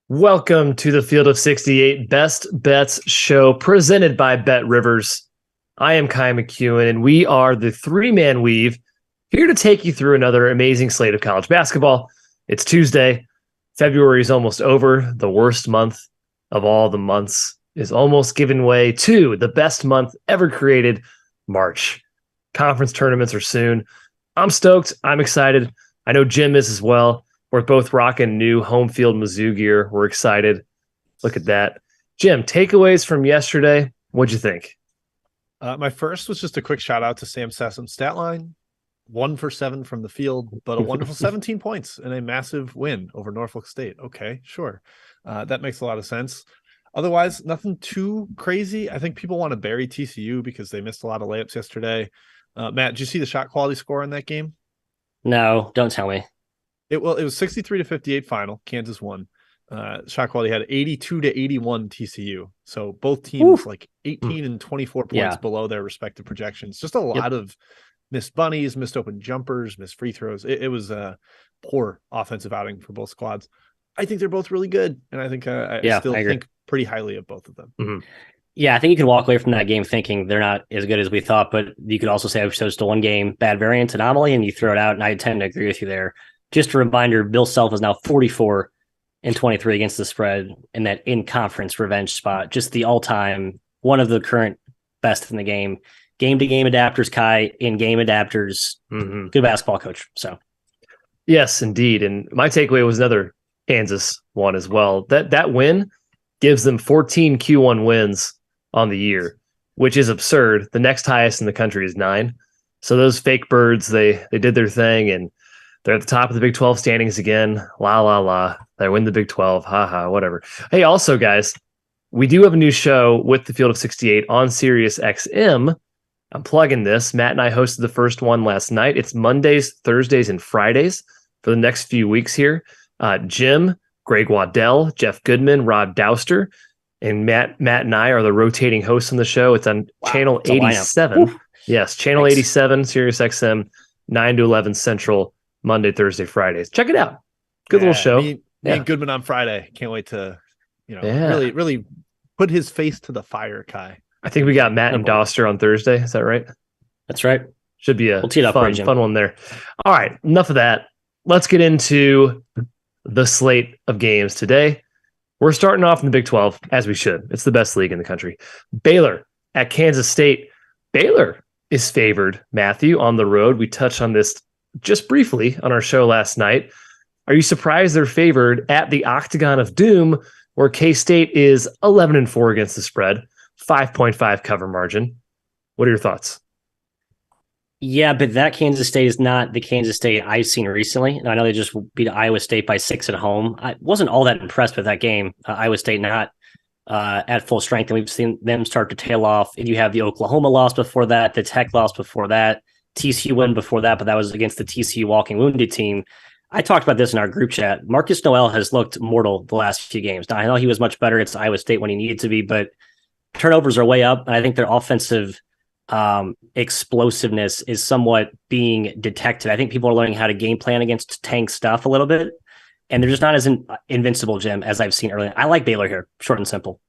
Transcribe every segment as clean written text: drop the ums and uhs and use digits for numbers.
Welcome to the Field of 68 Best Bets show presented by BetRivers. I am Kai McEwen, and we are the three-man weave here to take you through another amazing slate of college basketball. It's Tuesday. February is almost over. The worst month of all the months is almost giving way to the best month ever created, March. Conference tournaments are soon. I'm stoked. I'm excited. I know Jim is as well. We're both rocking new home field Mizzou gear. We're excited. Look at that. Jim, takeaways from yesterday. What'd you think? My first was just a quick shout out to Sam Sessom's stat line. 1 for 7 from the field, but a wonderful 17 points and a massive win over Norfolk State. Okay, sure. That makes a lot of sense. Otherwise, nothing too crazy. I think people want to bury TCU because they missed a lot of layups yesterday. Matt, did you see the shot quality score in that game? No, don't tell me. It was 63-58 final. Kansas won. Shot quality had 82-81 TCU. So both teams like 18 and 24 points below their respective projections. Just a lot of missed bunnies, missed open jumpers, missed free throws. It was a poor offensive outing for both squads. I think they're both really good, and I think I still think pretty highly of both of them. Mm-hmm. Yeah, I think you can walk away from that game thinking they're not as good as we thought, but you could also say it was just a one game bad variance anomaly, and you throw it out, and I tend to agree with you there. Just a reminder, Bill Self is now 44 and 23 against the spread in that in-conference revenge spot. Just the all-time, one of the current best in the game. Game-to-game adapters, Kai, in-game adapters. Mm-hmm. Good basketball coach. So, yes, indeed. And my takeaway was another Kansas one as well. That win gives them 14 Q1 wins on the year, which is absurd. The next highest in the country is 9. So those fake birds, they did their thing, and they're at the top of the Big 12 standings again. La, la, la. They win the Big 12. Ha, ha, whatever. Hey, also, guys, we do have a new show with the Field of 68 on Sirius XM. I'm plugging this. Matt and I hosted the first one last night. It's Mondays, Thursdays, and Fridays for the next few weeks here. Jim, Greg Waddell, Jeff Goodman, Rod Douster, and Matt and I are the rotating hosts on the show. It's on Channel 87. Yes, Channel 87, Sirius XM, 9 to 11 Central. Monday, Thursday, Fridays. Check it out. Good little show. Me and Goodman on Friday. Can't wait to, really put his face to the fire, Kai. I think we got Matt and Doster on Thursday. Is that right? That's right. Should be a fun one there. All right. Enough of that. Let's get into the slate of games today. We're starting off in the Big 12, as we should. It's the best league in the country. Baylor at Kansas State. Baylor is favored, Matthew, on the road. We touched on this just briefly on our show last night. Are you surprised they're favored at the Octagon of Doom, where K-State is 11-4 against the spread, 5.5 cover margin? What are your thoughts? Yeah, but that Kansas State is not the Kansas State I've seen recently. And I know they just beat Iowa State by 6 at home. I wasn't all that impressed with that game. Iowa State not at full strength, and we've seen them start to tail off. And you have the Oklahoma loss before that, the Tech loss before that, TCU win before that, but that was against the TCU walking wounded team. I talked about this in our group chat. Marcus Noel has looked mortal the last few games. Now, I know he was much better against Iowa State when he needed to be, but turnovers are way up. And I think their offensive explosiveness is somewhat being detected. I think people are learning how to game plan against tank stuff a little bit, and they're just not as invincible, Jim, as I've seen earlier. I like Baylor here, short and simple.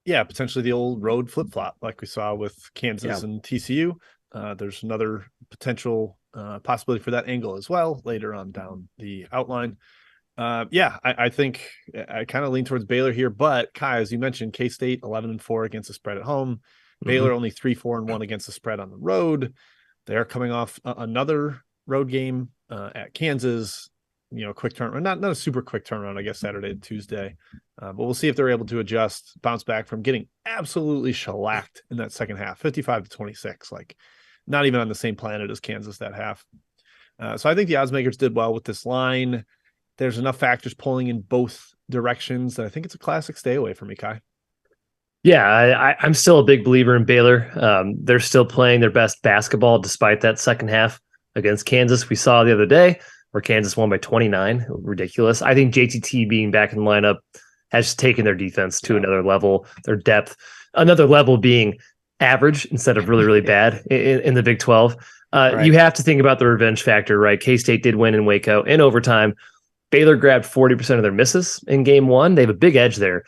Yeah, potentially the old road flip-flop like we saw with Kansas and TCU. There's another potential possibility for that angle as well later on down the outline. I think I kind of lean towards Baylor here, but Kai, as you mentioned, K-State 11-4 against the spread at home. Baylor only 3-4-1 against the spread on the road. They are coming off another road game at Kansas. Quick turnaround, not a super quick turnaround, I guess, Saturday and Tuesday. But we'll see if they're able to adjust, bounce back from getting absolutely shellacked in that second half, 55-26. Like, not even on the same planet as Kansas that half. So I think the odds makers did well with this line. There's enough factors pulling in both directions that I think it's a classic stay away for me, Kai. Yeah, I'm still a big believer in Baylor. They're still playing their best basketball despite that second half against Kansas. We saw the other day where Kansas won by 29. Ridiculous. I think JTT being back in the lineup has taken their defense to another level, their depth, another level being average instead of really, really bad in the Big 12. Right. You have to think about the revenge factor, right? K-State did win in Waco in overtime. Baylor grabbed 40% of their misses in game one. They have a big edge there.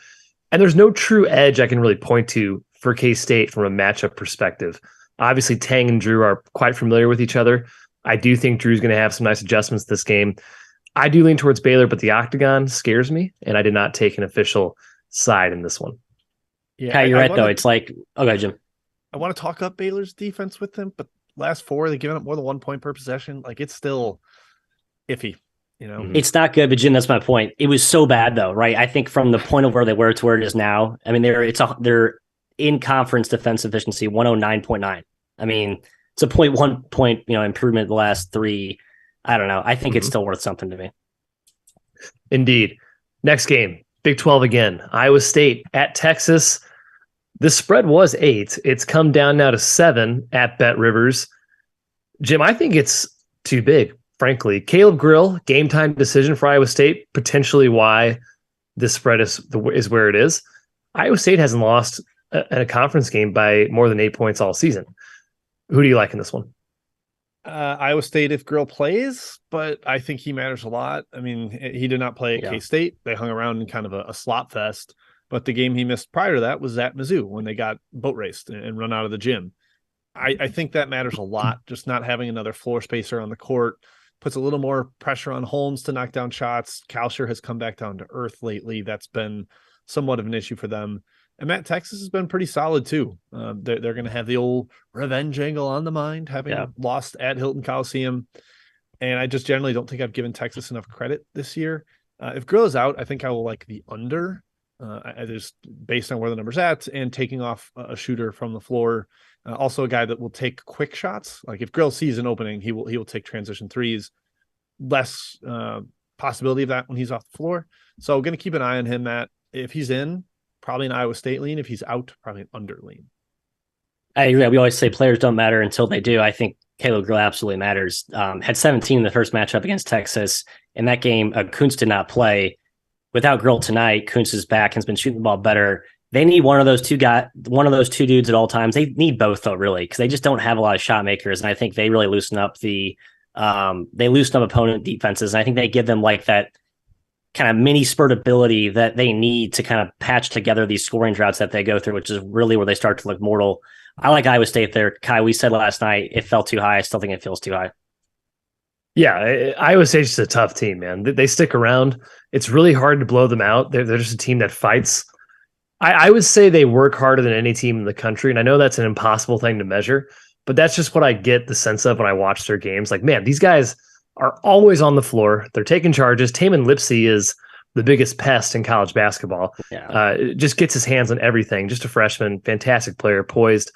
And there's no true edge I can really point to for K-State from a matchup perspective. Obviously, Tang and Drew are quite familiar with each other. I do think Drew's going to have some nice adjustments this game. I do lean towards Baylor, but the octagon scares me, and I did not take an official side in this one. Yeah, you're right, though. It's like, okay, Jim. I want to talk up Baylor's defense with them, but last four, they've given up more than 1 point per possession. Like, it's still iffy, you know? It's not good, but Jim, that's my point. It was so bad, though, right? I think from the point of where they were to where it is now, I mean, they're in conference defense efficiency 109.9. I mean, it's a 0.1 point, improvement the last three. I don't know. I think it's still worth something to me. Indeed. Next game, Big 12 again. Iowa State at Texas. The spread was 8. It's come down now to 7 at BetRivers. Jim, I think it's too big, frankly. Caleb Grill, game time decision for Iowa State, potentially why this spread is where it is. Iowa State hasn't lost a conference game by more than 8 points all season. Who do you like in this one? Iowa State if Grill plays, but I think he matters a lot. I mean, he did not play at K-State. They hung around in kind of a slop fest, but the game he missed prior to that was at Mizzou when they got boat raced and run out of the gym. I think that matters a lot. Just not having another floor spacer on the court puts a little more pressure on Holmes to knock down shots. Kalsher has come back down to earth lately. That's been somewhat of an issue for them. And Matt, Texas has been pretty solid too. They're going to have the old revenge angle on the mind, having lost at Hilton Coliseum. And I just generally don't think I've given Texas enough credit this year. If Grill is out, I think I will like the under. Just based on where the number's at and taking off a shooter from the floor. Also a guy that will take quick shots. Like if Grill sees an opening, he will take transition threes. Less possibility of that when he's off the floor. So going to keep an eye on him, Matt. If he's in, probably an Iowa State lean. If he's out, probably an under lean. I agree. We always say players don't matter until they do. I think Caleb Grill absolutely matters. Had 17 in the first matchup against Texas. In that game, Kuntz did not play. Without Grill tonight, Kuntz is back and has been shooting the ball better. They need one of those two dudes at all times. They need both though, really, because they just don't have a lot of shot makers. And I think they really loosen up opponent defenses. And I think they give them like that kind of mini spurt ability that they need to kind of patch together these scoring droughts that they go through, which is really where they start to look mortal. I like Iowa State there. Kai, we said last night it felt too high. I still think it feels too high. Yeah, Iowa State's just a tough team, man. They stick around. It's really hard to blow them out. They're just a team that fights. I would say they work harder than any team in the country, and I know that's an impossible thing to measure, but that's just what I get the sense of when I watch their games. Like, man, these guys are always on the floor. They're taking charges. Taman Lipsey is the biggest pest in college basketball. Yeah. Just gets his hands on everything. Just a freshman, fantastic player, poised.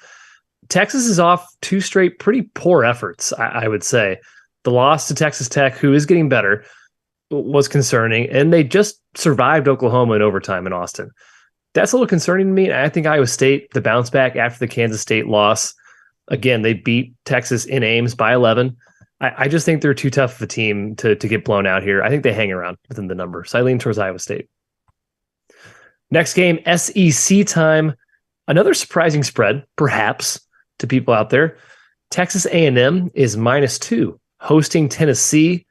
Texas is off 2 straight pretty poor efforts, I would say. The loss to Texas Tech, who is getting better, was concerning, and they just survived Oklahoma in overtime in Austin. That's a little concerning to me. I think Iowa State, the bounce back after the Kansas State loss, again, they beat Texas in Ames by 11. I just think they're too tough of a team to get blown out here. I think they hang around within the number, so I lean towards Iowa State. Next game, SEC time. Another surprising spread, perhaps, to people out there. Texas A&M is -2. Hosting Tennessee.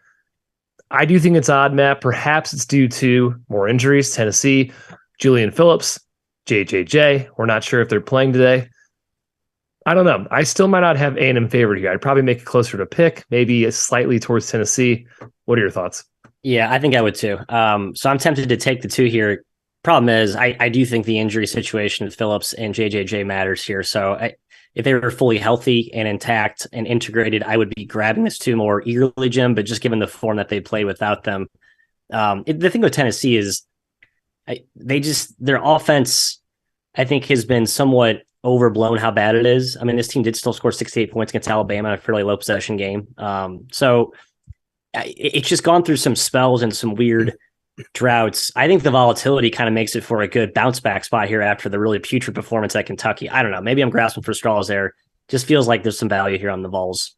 I do think it's odd, Matt. Perhaps it's due to more injuries. Tennessee, Julian Phillips, JJJ. We're not sure if they're playing today. I don't know. I still might not have A&M favored here. I'd probably make it closer to pick, maybe slightly towards Tennessee. What are your thoughts? Yeah, I think I would too. So I'm tempted to take the 2 here. Problem is, I do think the injury situation with Phillips and JJJ matters here. So if they were fully healthy and intact and integrated, I would be grabbing this 2 more eagerly, Jim. But just given the form that they played without them, the thing with Tennessee is their offense, I think, has been somewhat overblown how bad it is. I mean, this team did still score 68 points against Alabama in a fairly low possession game. So it's just gone through some spells and some weird droughts. I think the volatility kind of makes it for a good bounce back spot here after the really putrid performance at Kentucky. I don't know. Maybe I'm grasping for straws there. Just feels like there's some value here on the Vols.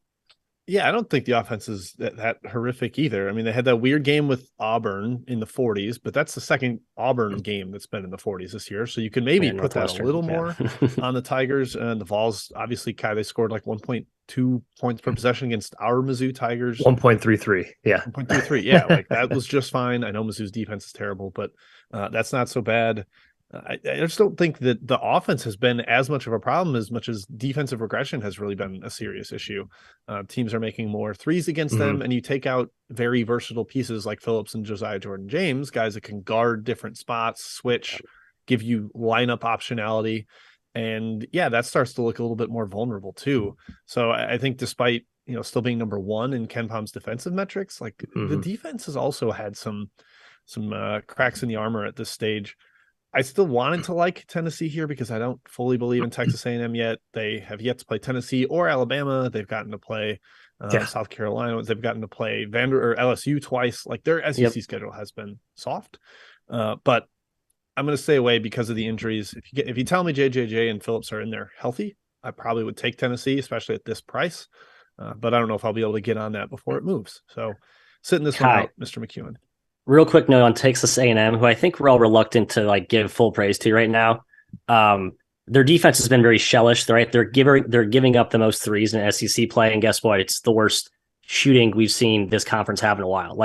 Yeah, I don't think the offense is that horrific either. I mean, they had that weird game with Auburn in the 40s, but that's the second Auburn game that's been in the 40s this year. So you could maybe put that a little more on the Tigers. And the Vols, obviously, Kai, they scored like 1.2 points per possession against our Mizzou Tigers. 1.33. Yeah. 1.33. Yeah, like that was just fine. I know Mizzou's defense is terrible, but that's not so bad. I just don't think that the offense has been as much of a problem as much as defensive regression has really been a serious issue. Teams are making more threes against them, and you take out very versatile pieces like Phillips and Josiah Jordan-James, guys that can guard different spots, switch, give you lineup optionality. And yeah, that starts to look a little bit more vulnerable too. So I think despite, still being number one in KenPom's defensive metrics, like the defense has also had some cracks in the armor at this stage. I still wanted to like Tennessee here because I don't fully believe in Texas A&M yet. They have yet to play Tennessee or Alabama. They've gotten to play South Carolina. They've gotten to play LSU twice. Like their SEC schedule has been soft, but I'm going to stay away because of the injuries. If you tell me JJJ and Phillips are in there healthy, I probably would take Tennessee, especially at this price. But I don't know if I'll be able to get on that before it moves. So sitting this one out, Mr. McEwen. Real quick note on Texas A&M, who I think we're all reluctant to give full praise to right now. Their defense has been very shellish. They're giving up the most threes in SEC play, and guess what? It's the worst shooting we've seen this conference have in a while.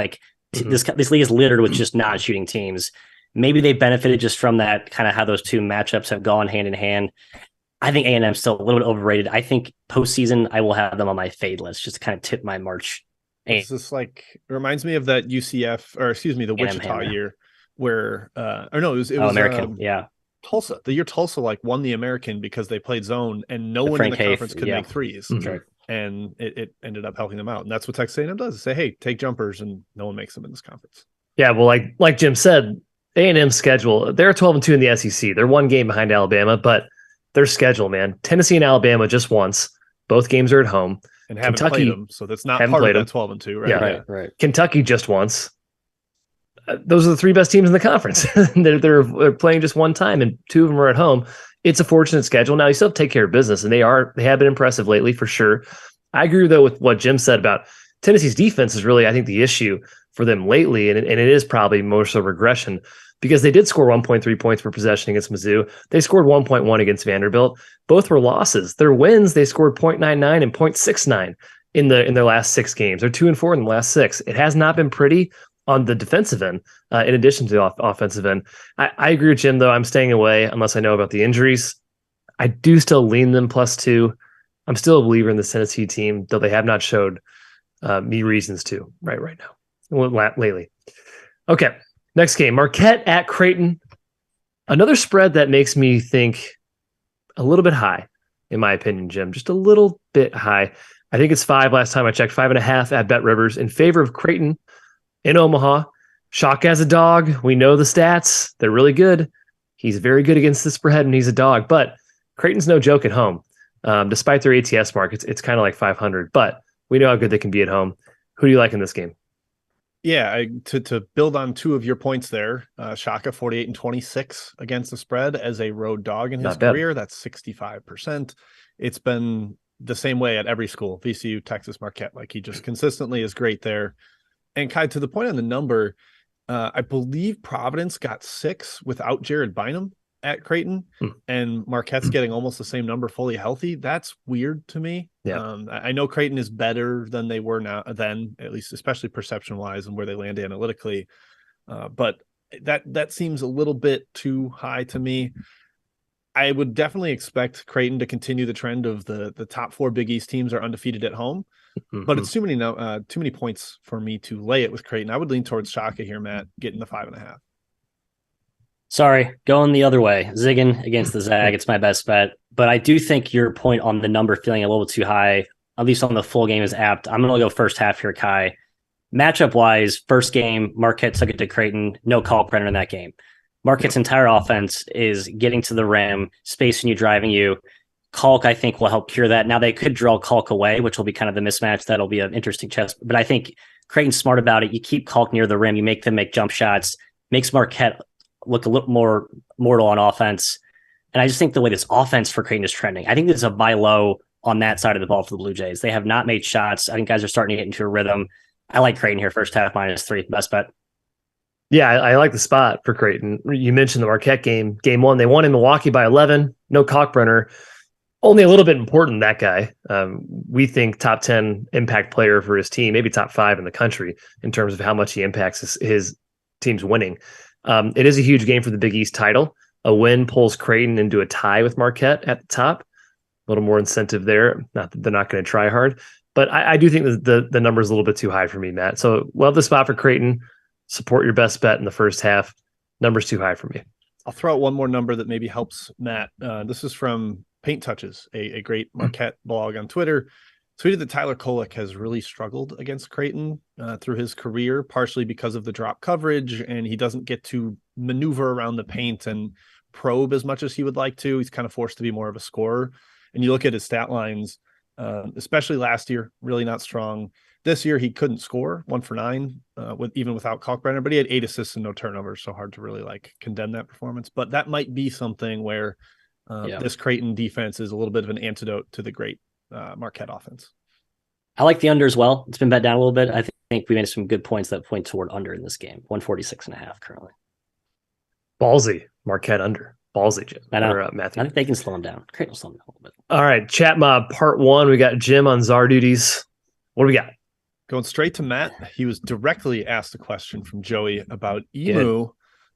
This league is littered with just not shooting teams. Maybe they benefited just from that, kind of how those two matchups have gone hand in hand. I think A&M still a little bit overrated. I think postseason I will have them on my fade list just to kind of tip my March. It's just it reminds me of that UCF, or excuse me, the Wichita year where, it was American, Tulsa. The year Tulsa won the American because they played zone and no one in the conference could make threes, and it ended up helping them out. And that's what Texas A&M does: say, hey, take jumpers, and no one makes them in this conference. Yeah, well, like Jim said, A&M's schedule, they're 12-2 in the SEC. They're one game behind Alabama, but their schedule, man, Tennessee and Alabama just once. Both games are at home. And haven't played them, so that's not part of that 12-2, right? Yeah, right. Kentucky just once. Those are the three best teams in the conference. they're playing just one time, and two of them are at home. It's a fortunate schedule. Now you still have to take care of business, and they have been impressive lately for sure. I agree though with what Jim said about Tennessee's defense is really, I think, the issue for them lately, and it is probably more so regression. Because they did score 1.3 points per possession against Mizzou. They scored 1.1 against Vanderbilt. Both were losses. Their wins, they scored 0.99 and 0.69 in their last 6 games. They're 2-4 in the last 6. It has not been pretty on the defensive end, in addition to the offensive end. I agree with Jim, though. I'm staying away unless I know about the injuries. I do still lean them +2. I'm still a believer in the Tennessee team, though they have not showed me reasons to right now, lately. Okay. Next game, Marquette at Creighton. Another spread that makes me think a little bit high, in my opinion, Jim. Just a little bit high. I think it's 5 last time I checked, 5.5 at BetRivers in favor of Creighton in Omaha. Shock as a dog. We know the stats. They're really good. He's very good against the spread, and he's a dog. But Creighton's no joke at home. Despite their ATS mark, it's kind of like 500. But we know how good they can be at home. Who do you like in this game? Yeah, to build on 2 of your points there, Shaka 48-26 against the spread as a road dog in his career. That's 65%. It's been the same way at every school, VCU, Texas, Marquette. He just consistently is great there. And Kai, to the point on the number, I believe Providence got 6 without Jared Bynum at Creighton, and Marquette's getting almost the same number fully healthy. That's weird to me. Yeah. I know Creighton is better than they were then, at least especially perception wise and where they land analytically. But that seems a little bit too high to me. I would definitely expect Creighton to continue the trend of the top 4 Big East teams are undefeated at home, but it's too many points for me to lay it with Creighton. I would lean towards Shaka here, Matt, getting the 5.5. Sorry, going the other way. Zigging against the Zag. It's my best bet. But I do think your point on the number feeling a little too high, at least on the full game, is apt. I'm going to go first half here, Kai. Matchup-wise, first game, Marquette took it to Creighton. No call printer in that game. Marquette's entire offense is getting to the rim, spacing you, driving you. Kalk, I think, will help cure that. Now, they could draw Kalk away, which will be kind of the mismatch. That'll be an interesting chess. But I think Creighton's smart about it. You keep Kalk near the rim. You make them make jump shots. Makes Marquette look a little more mortal on offense. And I just think the way this offense for Creighton is trending, I think this is a buy low on that side of the ball for the Blue Jays. They have not made shots. I think guys are starting to get into a rhythm. I like Creighton here, first half -3, best bet. Yeah, I like the spot for Creighton. You mentioned the Marquette game 1. They won in Milwaukee by 11. No Kalkbrenner. Only a little bit important, that guy. We think top 10 impact player for his team, maybe top 5 in the country in terms of how much he impacts his team's winning. It is a huge game for the Big East title. A win pulls Creighton into a tie with Marquette at the top. A little more incentive there. Not that they're not going to try hard, but I do think that the number is a little bit too high for me, Matt. So love the spot for Creighton. Support your best bet in the first half. Number's too high for me. I'll throw out one more number that maybe helps Matt. This is from Paint Touches, a great Marquette blog on Twitter. Tweeted that Tyler Kolek has really struggled against Creighton through his career, partially because of the drop coverage, and he doesn't get to maneuver around the paint and probe as much as he would like to. He's kind of forced to be more of a scorer. And you look at his stat lines, especially last year, really not strong. This year, he couldn't score, 1 for 9, even without Kalkbrenner, but he had 8 assists and no turnovers, so hard to really condemn that performance. But that might be something where this Creighton defense is a little bit of an antidote to the great Marquette offense. I like the under as well. It's been bet down a little bit. I think we made some good points that point toward under in this game. 146.5 currently. Ballsy, Marquette under. Ballsy, Jim. I know. Or, Matthew. I think they can slow him down. Creighton will slow him down a little bit. All right, Chat Mob Part 1. We got Jim on czar duties. What do we got? Going straight to Matt, he was directly asked a question from Joey about EMU.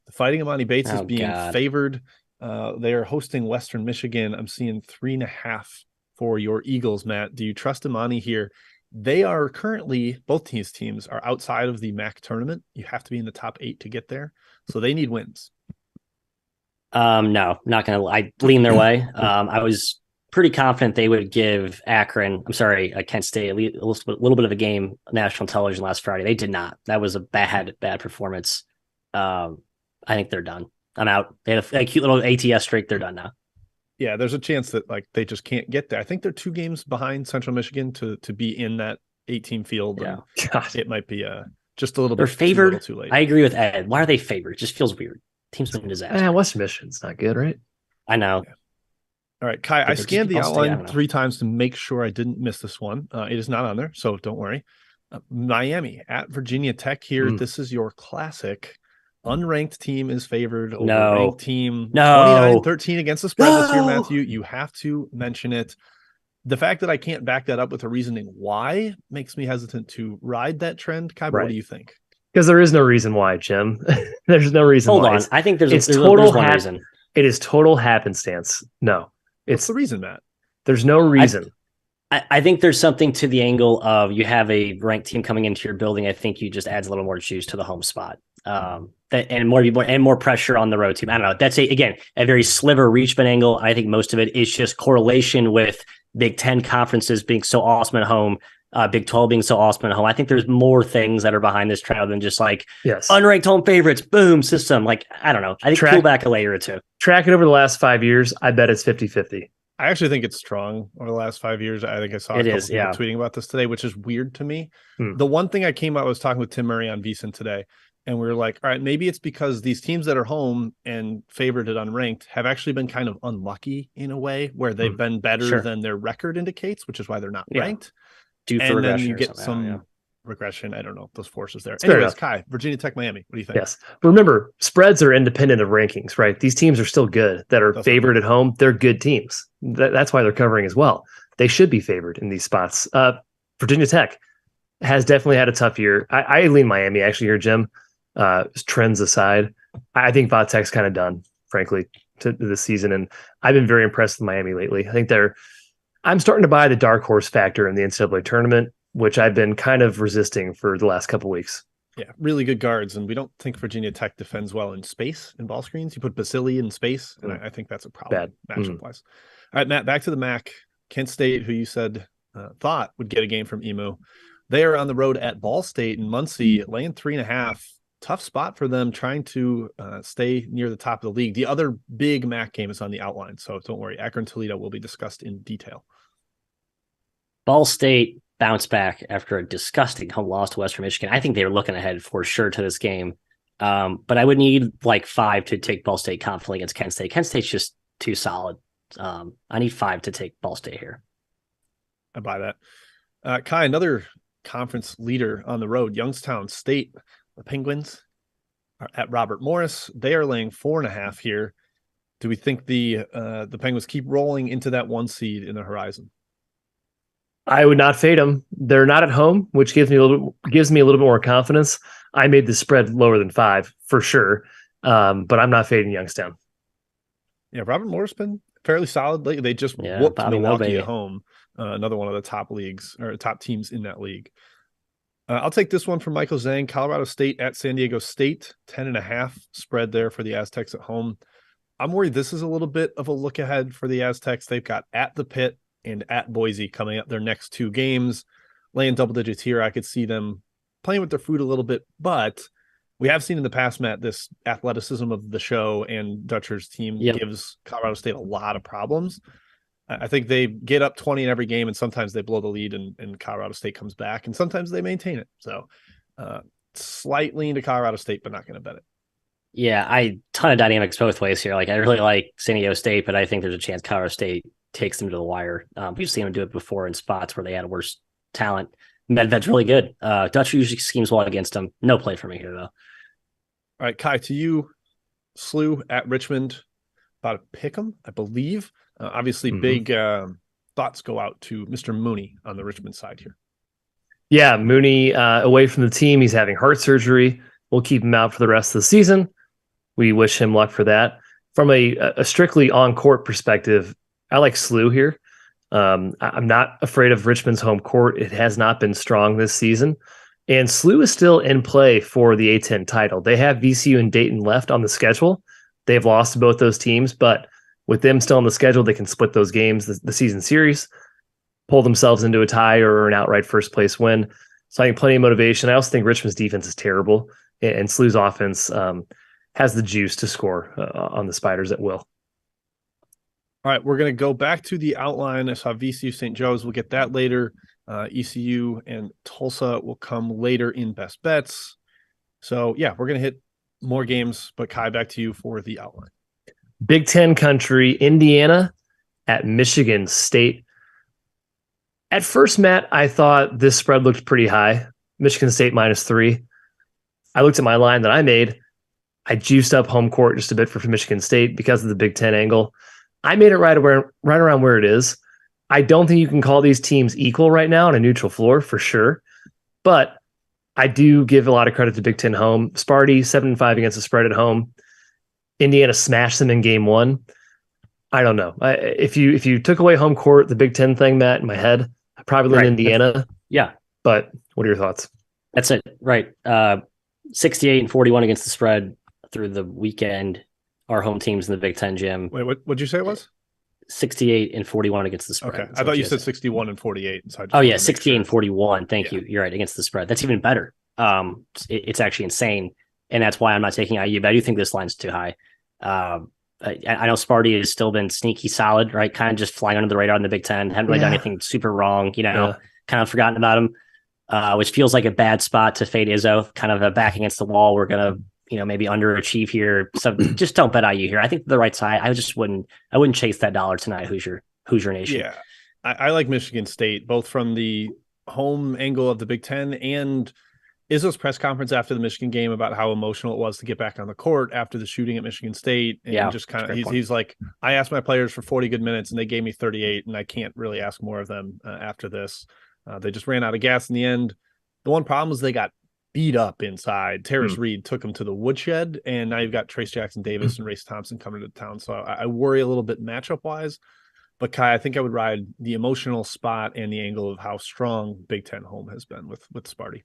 The Fighting Imani Bates is being favored. They are hosting Western Michigan. I'm seeing 3.5 for your Eagles, Matt. Do you trust Imani here? They are currently, both these teams are outside of the MAC tournament. You have to be in the top 8 to get there. So they need wins. No, not going to. I lean their way. I was pretty confident they would give Kent State a little bit of a game on national television last Friday. They did not. That was a bad performance. I think they're done. I'm out. They had a cute little ATS streak. They're done now. Yeah, there's a chance that they just can't get there. I think they're 2 games behind Central Michigan to be in that 8-team field. Yeah, it might be just a little they're bit favored. Too late. I agree with Ed. Why are they favored? It just feels weird. Team's been a disaster. Western Michigan's not good, right? I know. Yeah. All right, Kai, I scanned the outline 3 times to make sure I didn't miss this one. It is not on there, so don't worry. Miami at Virginia Tech here. This is your classic. Unranked team is favored over ranked team. 29-13 against the spread this year, Matthew. You have to mention it. The fact that I can't back that up with a reasoning why makes me hesitant to ride that trend. Kai, what do you think? Because there is no reason why, Jim. There's no reason why. Hold on. I think there's total one reason. It is total happenstance. No. What's the reason, Matt? There's no reason. I think there's something to the angle of you have a ranked team coming into your building. I think you just adds a little more juice to the home spot. And more pressure on the road team. I don't know. That's a very sliver Reachman angle. I think most of it is just correlation with Big Ten conferences being so awesome at home, Big 12 being so awesome at home. I think there's more things that are behind this trend than just unranked home favorites, boom, system. I don't know. I think pull back a layer or 2. Track it over the last 5 years. I bet it's 50-50. I actually think it's strong over the last 5 years. I think I saw a couple people tweeting about this today, which is weird to me. The one thing I was talking with Tim Murray on VSiN today, and we were like, all right, maybe it's because these teams that are home and favored at unranked have actually been kind of unlucky in a way where they've been better than their record indicates, which is why they're not ranked. And then you get some regression. I don't know, those forces there. Anyways, Kai, Virginia Tech, Miami. What do you think? Yes. Remember, spreads are independent of rankings, right? These teams are still good that are favored at home. They're good teams. That's why they're covering as well. They should be favored in these spots. Virginia Tech has definitely had a tough year. I lean Miami actually here, Jim. Trends aside, I think Vodtek's kind of done, frankly, to this season. And I've been very impressed with Miami lately. I think I'm starting to buy the dark horse factor in the NCAA tournament, which I've been kind of resisting for the last couple of weeks. Yeah, really good guards. And we don't think Virginia Tech defends well in space in ball screens. You put Basili in space, and I think that's a problem matchup-wise. All right, Matt, back to the MAC. Kent State, who you said thought would get a game from EMU. They are on the road at Ball State and Muncie, laying 3.5. Tough spot for them trying to stay near the top of the league. The other big MAC game is on the outline, so don't worry. Akron Toledo will be discussed in detail. Ball State bounced back after a disgusting home loss to Western Michigan. I think they were looking ahead for sure to this game, but I would need 5 to take Ball State confidently against Kent State. Kent State's just too solid. I need 5 to take Ball State here. I buy that. Kai, another conference leader on the road, Youngstown State, the Penguins are at Robert Morris. They are laying 4.5 here. Do we think the Penguins keep rolling into that 1 seed in the horizon? I would not fade them. They're not at home, which gives me a little bit more confidence. I made the spread lower than 5 for sure, but I'm not fading Youngstown. Yeah, Robert Morris been fairly solid lately. They just whooped Bobby Milwaukee at home, another one of the top leagues or top teams in that league. I'll take this one from Michael Zhang. Colorado State at San Diego State, 10.5 spread there for the Aztecs at home. I'm worried this is a little bit of a look ahead for the Aztecs. They've got at the Pit and at Boise coming up their next 2 games. Laying double digits here, I could see them playing with their food a little bit, but we have seen in the past, Matt, this athleticism of the show and Dutcher's team gives Colorado State a lot of problems. I think they get up 20 in every game, and sometimes they blow the lead and Colorado State comes back, and sometimes they maintain it. So slight lean to Colorado State, but not going to bet it. Yeah, ton of dynamics both ways here. Like, I really like San Diego State, but I think there's a chance Colorado State takes them to the wire. We've seen them do it before in spots where they had worse talent. Medved's really good. Dutcher usually schemes well against them. No play for me here, though. All right, Kai, to you, SLU at Richmond, about a pick 'em, I believe. Obviously, big thoughts go out to Mr. Mooney on the Richmond side here. Yeah, Mooney away from the team. He's having heart surgery. We'll keep him out for the rest of the season. We wish him luck for that. From a strictly on-court perspective, I like SLU here. I'm not afraid of Richmond's home court. It has not been strong this season. And SLU is still in play for the A-10 title. They have VCU and Dayton left on the schedule. They've lost to both those teams, but with them still on the schedule, they can split those games, the season series, pull themselves into a tie or an outright first place win. So I think plenty of motivation. I also think Richmond's defense is terrible, and SLU's offense has the juice to score on the Spiders at will. All right, we're going to go back to the outline. I saw VCU St. Joe's. We'll get that later. ECU and Tulsa will come later in best bets. So, yeah, we're going to hit more games, but Kai, back to you for the outline. Big Ten country, Indiana at Michigan State. At first, Matt, I thought this spread looked pretty high. Michigan State -3. I looked at my line that I made. I juiced up home court just a bit for Michigan State because of the Big Ten angle. I made it right around where it is. I don't think you can call these teams equal right now on a neutral floor for sure, but I do give a lot of credit to Big Ten home. Sparty 7-5 against the spread at home. Indiana smashed them in game 1. I don't know. If you took away home court, the Big Ten thing, Matt, in my head, I probably lean Indiana. Yeah. But what are your thoughts? That's it. Right. 68-41 against the spread through the weekend. Our home teams in the Big Ten, Jim. Wait, what'd you say it was? 68-41 against the spread. Okay. I thought you said 61-48. So 68-41. Thank you. You're right, against the spread. That's even better. It's actually insane. And that's why I'm not taking IU, but I do think this line's too high. I know Sparty has still been sneaky solid, right? Kind of just flying under the radar in the Big Ten. Hadn't really done anything super wrong, kind of forgotten about him, which feels like a bad spot to fade Izzo, kind of a back against the wall. We're going to, maybe underachieve here. So just don't bet IU here. I think the right side. I wouldn't chase that dollar tonight. Hoosier Nation. Yeah. I like Michigan State, both from the home angle of the Big Ten and Izzo's press conference after the Michigan game about how emotional it was to get back on the court after the shooting at Michigan State. And just kind of, he's like, I asked my players for 40 good minutes and they gave me 38, and I can't really ask more of them after this. They just ran out of gas in the end. The one problem is they got beat up inside. Terrace Reed took them to the woodshed, and now you've got Trace Jackson Davis and Race Thompson coming to town. So I worry a little bit matchup wise, but Kai, I think I would ride the emotional spot and the angle of how strong Big Ten home has been with Sparty.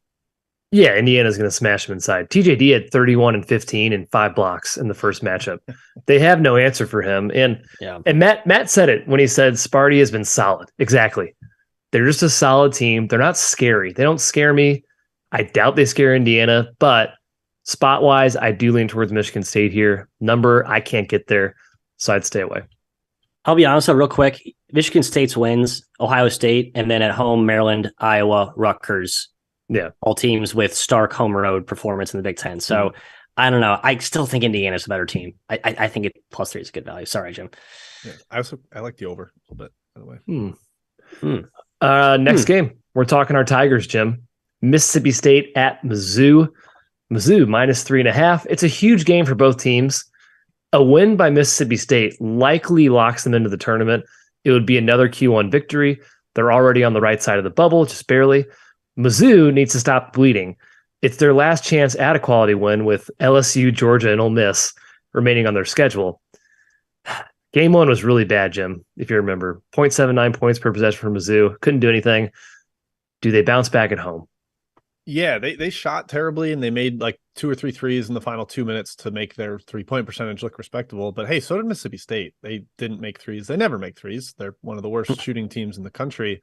Yeah, Indiana's going to smash them inside. TJD had 31 and 15 and 5 blocks in the first matchup. They have no answer for him. And Matt said it when he said Sparty has been solid. Exactly. They're just a solid team. They're not scary. They don't scare me. I doubt they scare Indiana, but spot-wise, I do lean towards Michigan State here. Number, I can't get there, so I'd stay away. I'll be honest, real quick. Michigan State's wins, Ohio State, and then at home, Maryland, Iowa, Rutgers. Yeah. All teams with stark home road performance in the Big Ten. So I don't know. I still think Indiana's a better team. I think it +3 is a good value. Sorry, Jim. Yeah, I like the over a little bit, by the way. Next game, we're talking our Tigers, Jim. Mississippi State at Mizzou. Mizzou minus 3.5. It's a huge game for both teams. A win by Mississippi State likely locks them into the tournament. It would be another Q1 victory. They're already on the right side of the bubble, just barely. Mizzou needs to stop bleeding. It's their last chance at a quality win with LSU, Georgia, and Ole Miss remaining on their schedule. Game 1 was really bad, Jim, if you remember. 0.79 points per possession for Mizzou. Couldn't do anything. Do they bounce back at home? Yeah, they shot terribly, and they made like 2 or 3 threes in the final 2 minutes to make their 3-point percentage look respectable. But hey, so did Mississippi State. They didn't make threes. They never make threes. They're one of the worst shooting teams in the country.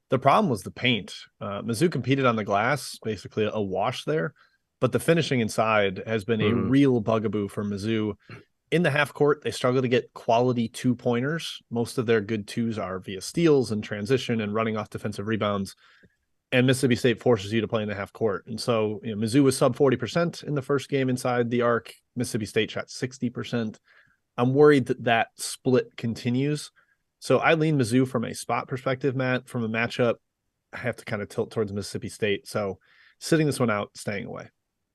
The problem was the paint. Mizzou competed on the glass, basically a wash there. But the finishing inside has been a real bugaboo for Mizzou. In the half court, they struggle to get quality 2-pointers. Most of their good twos are via steals and transition and running off defensive rebounds. And Mississippi State forces you to play in the half court. And so Mizzou was sub 40% in the first game inside the arc. Mississippi State shot 60%. I'm worried that split continues. So I lean Mizzou from a spot perspective, Matt. From a matchup, I have to kind of tilt towards Mississippi State. So sitting this one out, staying away.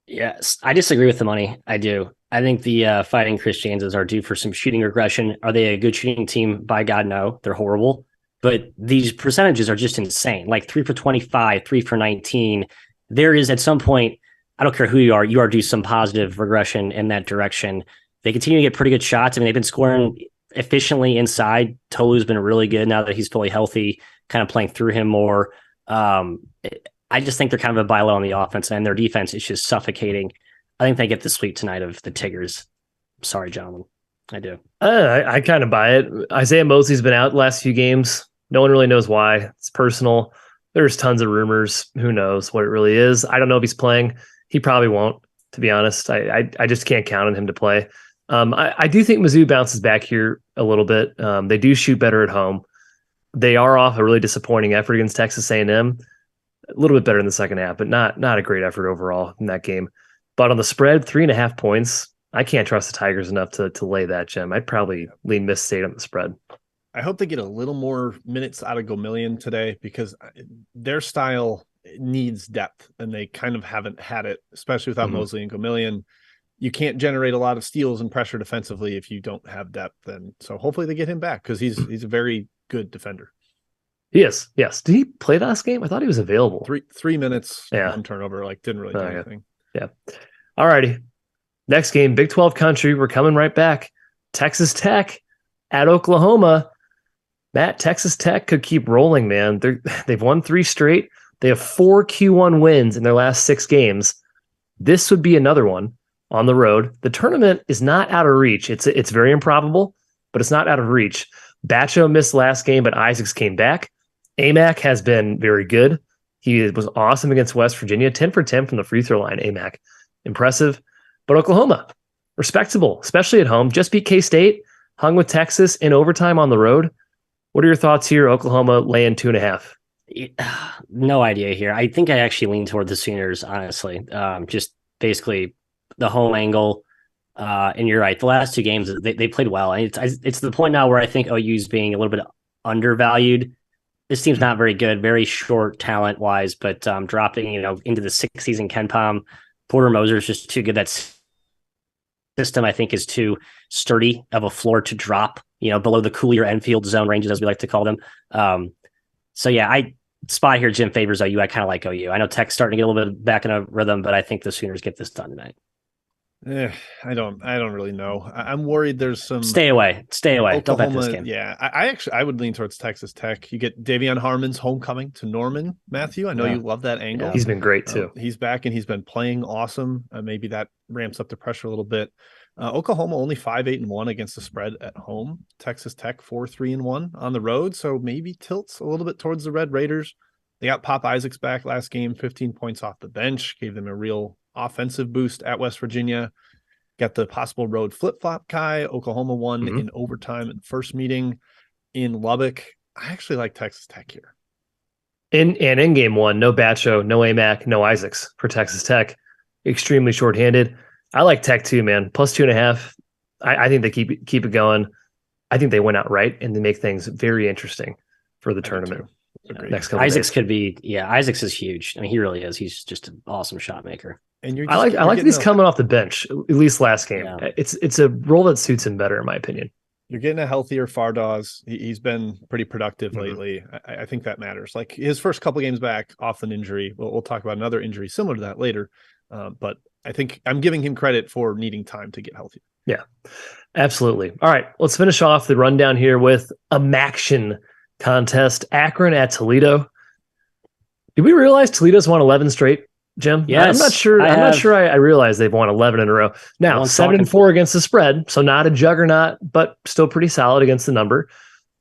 Yes, I disagree with the money. I do. I think the Fighting Christians are due for some shooting regression. Are they a good shooting team? By God, no. They're horrible. But these percentages are just insane. Like 3 for 25, 3 for 19. There is at some point, I don't care who you are due some positive regression in that direction. They continue to get pretty good shots. I mean, they've been scoring efficiently inside. Tolu's been really good now that he's fully healthy, kind of playing through him more. I just think they're kind of a buy low on the offense, and their defense is just suffocating. I think they get the sweep tonight of the Tigers. Sorry, gentlemen. I do. I kind of buy it. Isaiah Mosley's been out the last few games. No one really knows why. It's personal. There's tons of rumors. Who knows what it really is? I don't know if he's playing. He probably won't, to be honest. I just can't count on him to play. I do think Mizzou bounces back here a little bit. They do shoot better at home. They are off a really disappointing effort against Texas A&M. A little bit better in the second half, but not a great effort overall in that game. But on the spread, 3.5 points. I can't trust the Tigers enough to lay that, Jim. I'd probably lean Miss State on the spread. I hope they get a little more minutes out of Gomillion today because their style needs depth, and they kind of haven't had it, especially without Mosley and Gomillion. You can't generate a lot of steals and pressure defensively if you don't have depth. And so hopefully they get him back because he's a very good defender. He is, yes. Did he play last game? I thought he was available. 3 minutes, one turnover, didn't really do anything. Yeah. All righty. Next game, Big 12 country. We're coming right back. Texas Tech at Oklahoma. Matt, Texas Tech could keep rolling, man. They've won 3 straight. They have 4 Q1 wins in their last 6 games. This would be another one on the road. The tournament is not out of reach. It's very improbable, but it's not out of reach. Batcho missed last game, but Isaacs came back. Amac has been very good. He was awesome against West Virginia. 10 for 10 from the free throw line, Amac. Impressive. But Oklahoma, respectable, especially at home. Just beat K-State, hung with Texas in overtime on the road. What are your thoughts here? Oklahoma laying 2.5. No idea here. I think I actually lean toward the Sooners, honestly. Just basically the home angle. And you're right. The last 2 games, they played well. And it's the point now where I think OU's being a little bit undervalued. This team's not very good, very short talent-wise, but dropping into the 6th season KenPom. Porter Moser is just too good. That system, I think, is too sturdy of a floor to drop, below the Coolier Enfield zone ranges, as we like to call them. So yeah, I spot here. Jim favors OU. I kind of like OU. I know Tech's starting to get a little bit back in a rhythm, but I think the Sooners get this done tonight. I don't really know. I'm worried there's some. Stay away. Oklahoma, Don't bet this game. Yeah, I would lean towards Texas Tech. You get Davion Harmon's homecoming to Norman, Matthew. I know you love that angle. He's been great too. He's back and he's been playing awesome. Maybe that ramps up the pressure a little bit. Oklahoma only 5-8-1 against the spread at home. Texas Tech 4-3-1 on the road, so maybe tilts a little bit towards the Red Raiders. They got Pop Isaacs back last game, 15 points off the bench, gave them a real offensive boost at West Virginia. Got the possible road flip-flop Kai. Oklahoma won in overtime in the first meeting in Lubbock. I actually like Texas Tech here. In game 1, no Batcho, no Amac, no Isaacs for Texas Tech. Extremely shorthanded. I like Tech too, man. Plus 2.5. I think they keep it going. I think they win outright and they make things very interesting for the tournament. next couple Isaacs days. could be, Isaacs is huge. I mean, he really is. He's just an awesome shot maker. And I like that he's coming off the bench, at least last game. Yeah. It's a role that suits him better, in my opinion. You're getting a healthier Fardaws. He's been pretty productive lately. I think that matters. Like his first couple games back off an injury. We'll talk about another injury similar to that later. But I think I'm giving him credit for needing time to get healthy. Yeah, absolutely. All right, let's finish off the rundown here with a Maction contest. Akron at Toledo. Did we realize Toledo's won 11 straight, Jim? Yes, I'm not sure. I realized they've won 11 in a row. Now 7-4 against the spread, so not a juggernaut, but still pretty solid against the number.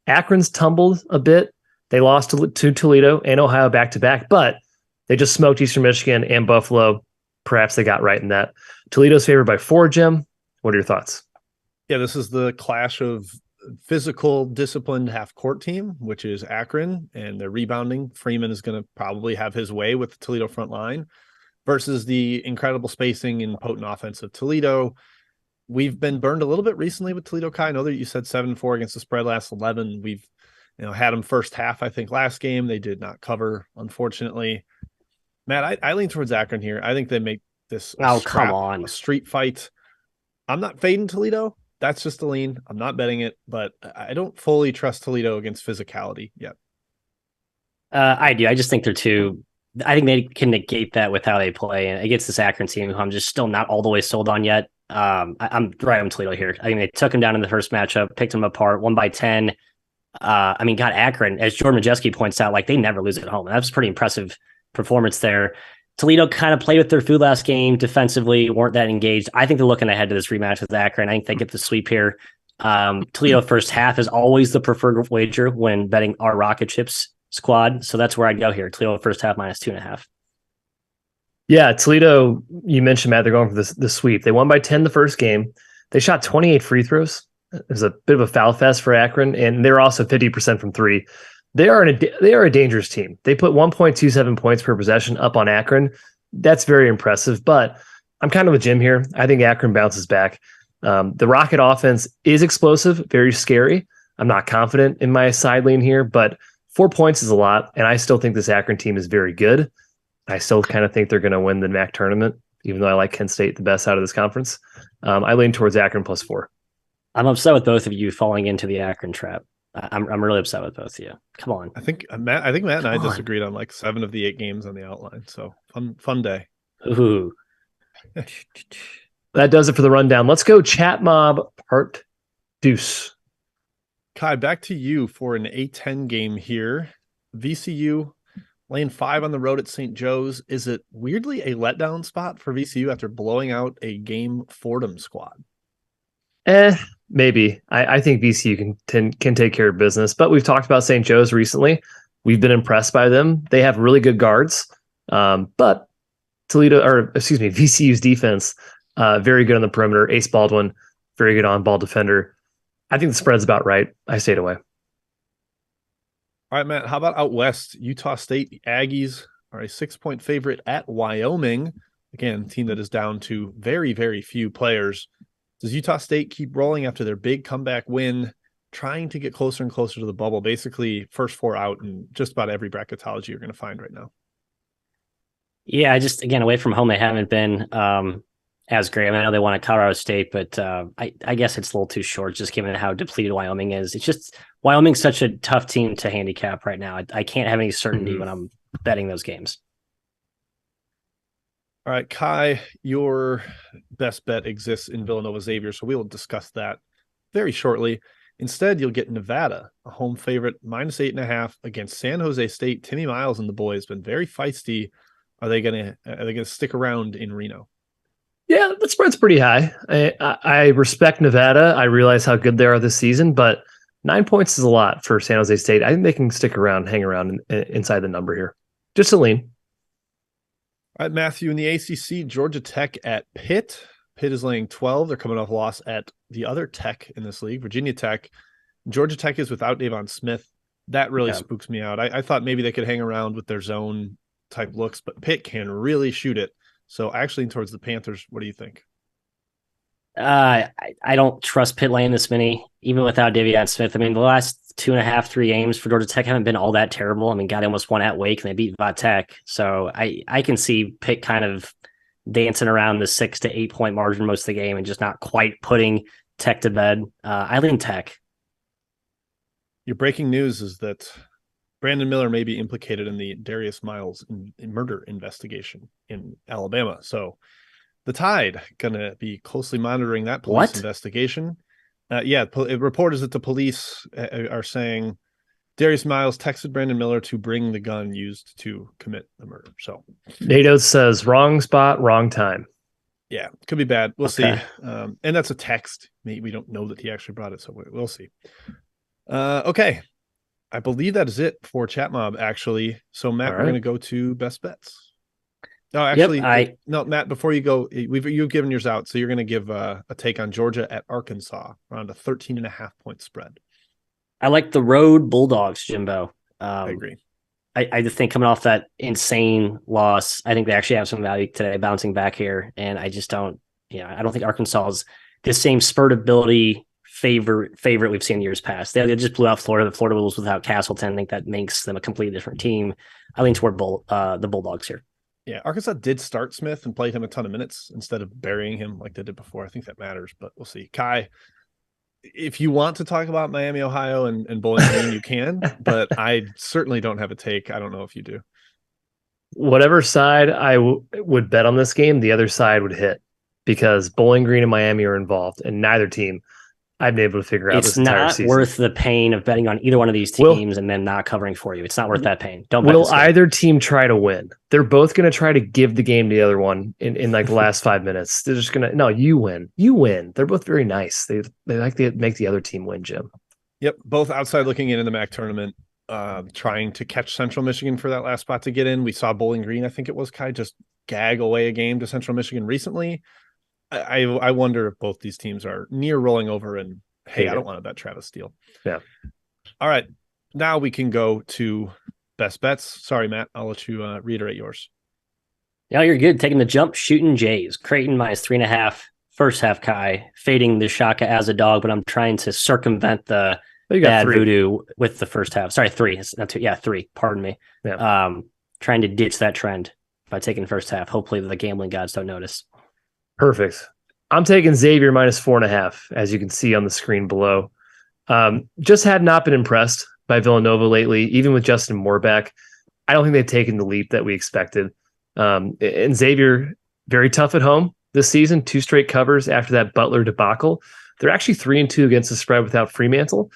Akron's tumbled a bit. They lost to Toledo and Ohio back to back, but they just smoked Eastern Michigan and Buffalo. Perhaps they got right in that. Toledo's favored by 4, Jim. What are your thoughts? Yeah, this is the clash of physical, disciplined half-court team, which is Akron, and they're rebounding. Freeman is going to probably have his way with the Toledo front line versus the incredible spacing and potent offense of Toledo. We've been burned a little bit recently with Toledo. Kai, I know that you said 7-4 against the spread last 11. We've had them first half, I think, last game. They did not cover, unfortunately. Matt, I lean towards Akron here. I think they make this a street fight. I'm not fading Toledo. That's just a lean. I'm not betting it, but I don't fully trust Toledo against physicality yet. I do. I just think I think they can negate that with how they play. And against this Akron team, who I'm just still not all the way sold on yet. I'm right on Toledo here. I think they took him down in the first matchup, picked him apart, won by 10. Akron, as Jordan Majeski points out, like they never lose at home. And that's pretty impressive performance there. Toledo kind of played with their food last game defensively, weren't that engaged. I think they're looking ahead to this rematch with Akron. I think they get the sweep here. Toledo first half is always the preferred wager when betting our Rocket Chips squad. So that's where I'd go here. Toledo first half -2.5. Yeah, Toledo, you mentioned, Matt, they're going for the sweep. They won by 10 the first game. They shot 28 free throws. It was a bit of a foul fest for Akron, and they're also 50% from three. They are a dangerous team. They put 1.27 points per possession up on Akron. That's very impressive, but I'm kind of with Jim here. I think Akron bounces back. The Rocket offense is explosive, very scary. I'm not confident in my side lean here, but 4 points is a lot, and I still think this Akron team is very good. I still kind of think they're going to win the MAC tournament, even though I like Kent State the best out of this conference. I lean towards Akron +4. I'm upset with both of you falling into the Akron trap. I'm really upset with both of you. Come on. I think Matt and I disagreed on like 7 of the 8 games on the outline. So fun day. Ooh. That does it for the rundown. Let's go Chat Mob Part Deuce. Kai, back to you for an A10 game here. VCU laying 5 on the road at St. Joe's. Is it weirdly a letdown spot for VCU after blowing out a game Fordham squad? Maybe. I think VCU can take care of business, but we've talked about St. Joe's recently. We've been impressed by them. They have really good guards, but VCU's defense, very good on the perimeter. Ace Baldwin, very good on-ball defender. I think the spread's about right. I stayed away. All right, Matt, how about out west? Utah State Aggies are a 6-point favorite at Wyoming. Again, team that is down to very, very few players. Does Utah State keep rolling after their big comeback win, trying to get closer and closer to the bubble? Basically, first 4 out in just about every bracketology you're going to find right now. Yeah, again, away from home, they haven't been as great. I mean, I know they won at Colorado State, but I guess it's a little too short just given how depleted Wyoming is. It's just Wyoming's such a tough team to handicap right now. I can't have any certainty when I'm betting those games. All right, Kai, your best bet exists in Villanova Xavier, so we will discuss that very shortly. Instead, you'll get Nevada, a home favorite, -8.5 against San Jose State. Timmy Miles and the boys been very feisty. Are they gonna stick around in Reno? Yeah, the spread's pretty high. I respect Nevada. I realize how good they are this season, but 9 points is a lot for San Jose State. I think they can stick around, hang around inside the number here. Just a lean. All right, Matthew, in the ACC, Georgia Tech at Pitt. Pitt is laying 12. They're coming off a loss at the other Tech in this league, Virginia Tech. Georgia Tech is without Davon Smith. That really spooks me out. I thought maybe they could hang around with their zone type looks, but Pitt can really shoot it. So actually towards the Panthers, what do you think? I don't trust Pitt laying this many, even without Davion Smith. I mean, the last last 2.5, 3 games for Georgia Tech haven't been all that terrible. I mean, God, they almost won at Wake and they beat Va Tech. So I can see Pitt kind of dancing around the 6 to 8 point margin most of the game and just not quite putting Tech to bed. I lean Tech. Your breaking news is that Brandon Miller may be implicated in the Darius Miles murder investigation in Alabama. So the Tide going to be closely monitoring that police investigation. Report is that the police are saying Darius Miles texted Brandon Miller to bring the gun used to commit the murder. So NATO says wrong spot, wrong time. Yeah, could be bad. We'll see. And that's a text. We don't know that he actually brought it, so we'll see. Okay. I believe that is it for Chat Mob, actually. So, Matt, we're going to go to best bets. No, actually, no, Matt, before you go, you've given yours out. So you're going to give a take on Georgia at Arkansas around a 13.5 point spread. I like the road Bulldogs, Jimbo. I agree. I just think coming off that insane loss, I think they actually have some value today bouncing back here. And I just don't, I don't think Arkansas is the same spurt ability favorite we've seen in years past. They just blew out Florida. The Florida Bulls without Castleton. I think that makes them a completely different team. I lean toward the Bulldogs here. Yeah, Arkansas did start Smith and played him a ton of minutes instead of burying him like they did before. I think that matters, but we'll see. Kai, if you want to talk about Miami, Ohio, and Bowling Green, you can, but I certainly don't have a take. I don't know if you do. Whatever side I would bet on this game, the other side would hit because Bowling Green and Miami are involved, and neither team I've been able to figure out it's this entire not season. Worth the pain of betting on either one of these teams and then not covering for you. It's not worth that pain. Don't bet. Will either team try to win? They're both going to try to give the game to the other one in like the last 5 minutes. They're just going to, no, you win. You win. They're both very nice. They like to make the other team win, Jim. Yep. Both outside looking in the MAC tournament, trying to catch Central Michigan for that last spot to get in. We saw Bowling Green, I think it was, Kai, just gag away a game to Central Michigan recently. I wonder if both these teams are near rolling over and, hey, I don't want to bet Travis Steele. Yeah. All right. Now we can go to best bets. Sorry, Matt. I'll let you reiterate yours. Yeah, you're good. Taking the jump, shooting Jays. Creighton minus 3.5. First half, Kai. Fading the Shaka as a dog, but I'm trying to circumvent the bad voodoo with the first half. Sorry, 3. It's not 2. Yeah, 3. Pardon me. Yeah. Trying to ditch that trend by taking the first half. Hopefully the gambling gods don't notice. Perfect. I'm taking Xavier minus 4.5, as you can see on the screen below. Just had not been impressed by Villanova lately, even with Justin Moore back. I don't think they've taken the leap that we expected. And Xavier, very tough at home this season, 2 straight covers after that Butler debacle. They're actually 3-2 against the spread without Fremantle.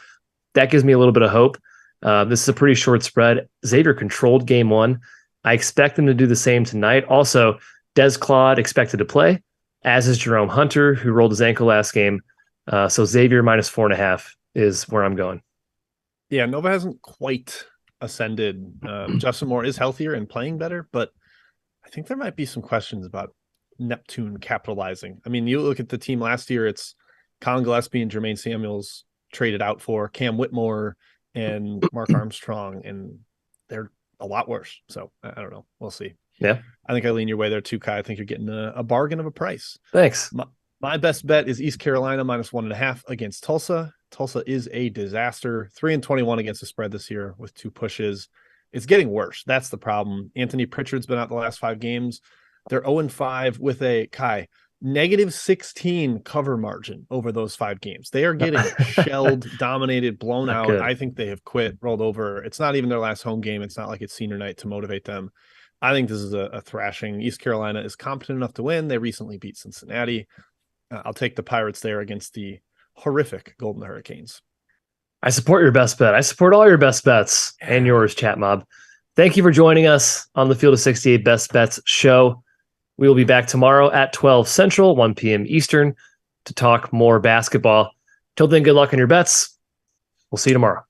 That gives me a little bit of hope. This is a pretty short spread. Xavier controlled game 1. I expect them to do the same tonight. Also, Des Claude expected to play, as is Jerome Hunter, who rolled his ankle last game. So Xavier minus 4.5 is where I'm going. Yeah, Nova hasn't quite ascended. Justin Moore is healthier and playing better, but I think there might be some questions about Neptune capitalizing. I mean, you look at the team last year, it's Colin Gillespie and Jermaine Samuels traded out for Cam Whitmore and Mark Armstrong, and they're a lot worse. So I don't know. We'll see. Yeah. I think I lean your way there too, Kai. I think you're getting a bargain of a price. Thanks. My best bet is East Carolina minus 1.5 against Tulsa. Tulsa is a disaster. 3-21 against the spread this year with 2 pushes. It's getting worse. That's the problem. Anthony Pritchard's been out the last 5 games. They're 0-5 with a negative 16 cover margin over those 5 games. They are getting shelled, dominated, blown out. Good. I think they have quit, rolled over. It's not even their last home game. It's not like it's senior night to motivate them. I think this is a thrashing. East Carolina is competent enough to win. They recently beat Cincinnati. I'll take the Pirates there against the horrific Golden Hurricanes. I support your best bet. I support all your best bets and yours, Chat Mob. Thank you for joining us on the Field of 68 Best Bets show. We will be back tomorrow at 12 Central, 1 p.m. Eastern to talk more basketball. Till then, good luck on your bets. We'll see you tomorrow.